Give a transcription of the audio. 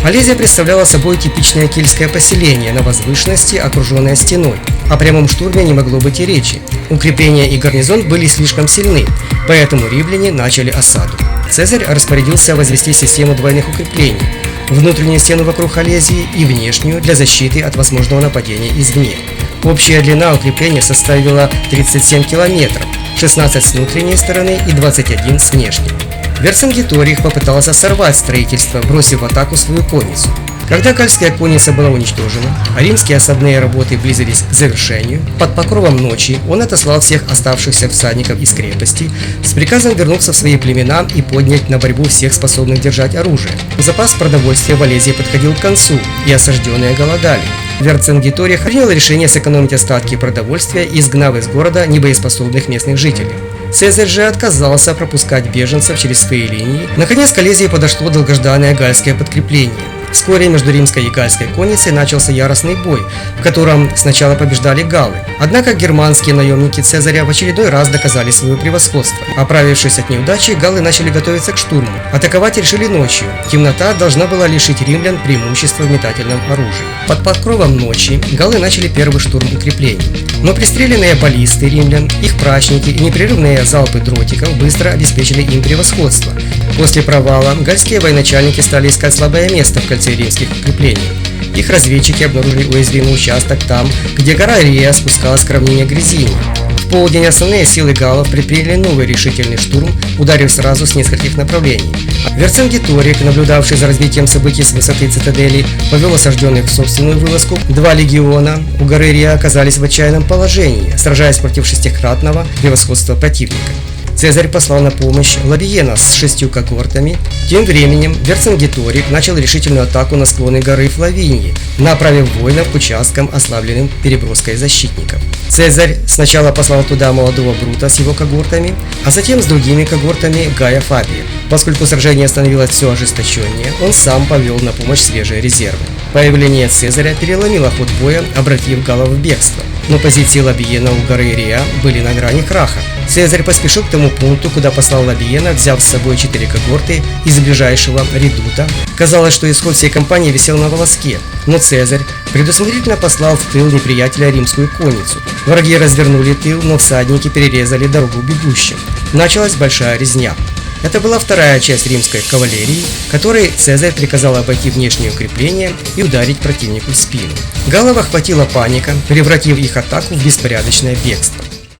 Олезия представляла собой типичное кельтское поселение на возвышенности, окруженное стеной. О прямом штурме не могло быть и речи. Укрепления и гарнизон были слишком сильны, поэтому римляне начали осаду. Цезарь распорядился возвести систему двойных укреплений: внутреннюю стену вокруг Олезии и внешнюю для защиты от возможного нападения извне. Общая длина укрепления составила 37 километров, 16 с внутренней стороны и 21 с внешней. Верцингеторих попытался сорвать строительство, бросив в атаку свою конницу. Когда гальская конница была уничтожена, а римские осадные работы близились к завершению, под покровом ночи он отослал всех оставшихся всадников из крепости с приказом вернуться в свои племена и поднять на борьбу всех способных держать оружие. Запас продовольствия в Олезии подходил к концу, и осажденные голодали. Верцингеторих принял решение сэкономить остатки продовольствия, изгнав из города небоеспособных местных жителей. Цезарь же отказался пропускать беженцев через свои линии. Наконец к Олезии подошло долгожданное гальское подкрепление. Вскоре между римской и гальской конницей начался яростный бой, в котором сначала побеждали галлы. Однако германские наемники Цезаря в очередной раз доказали свое превосходство. Оправившись от неудачи, галлы начали готовиться к штурму. Атаковать решили ночью. Темнота должна была лишить римлян преимущества в метательном оружии. Под покровом ночи галлы начали первый штурм укреплений. Но пристреленные баллисты римлян, их прачники и непрерывные залпы дротиков быстро обеспечили им превосходство. После провала гальские военачальники стали искать слабое место в кольце римских укреплений. Их разведчики обнаружили уязвимый участок там, где гора Рия спускалась к равнине Гризини. В полдень основные силы галлов предприняли новый решительный штурм, ударив сразу с нескольких направлений. Верцингеторих, наблюдавший за развитием событий с высоты цитадели, повел осажденных в собственную вылазку. Два легиона у горы Рия оказались в отчаянном положении, сражаясь против шестикратного превосходства противника. Цезарь послал на помощь Лабиена с 6 когортами. Тем временем Верцингеторих начал решительную атаку на склоны горы Флавинии, направив воинов к участкам, ослабленным переброской защитников. Цезарь сначала послал туда молодого Брута с его когортами, а затем с другими когортами Гая Фабия. Поскольку сражение становилось все ожесточеннее, он сам повел на помощь свежие резервы. Появление Цезаря переломило ход боя, обратив галлов в бегство. Но позиции Лабиена у горы Рия были на грани краха. Цезарь поспешил к тому пункту, куда послал Лабиена, взяв с собой 4 когорты из ближайшего редута. Казалось, что исход всей кампании висел на волоске, но Цезарь предусмотрительно послал в тыл неприятеля римскую конницу. Враги развернули тыл, но всадники перерезали дорогу бегущим. Началась большая резня. Это была вторая часть римской кавалерии, которой Цезарь приказал обойти внешние укрепления и ударить противнику в спину. Галлов охватила паника, превратив их атаку в беспорядочное бегство.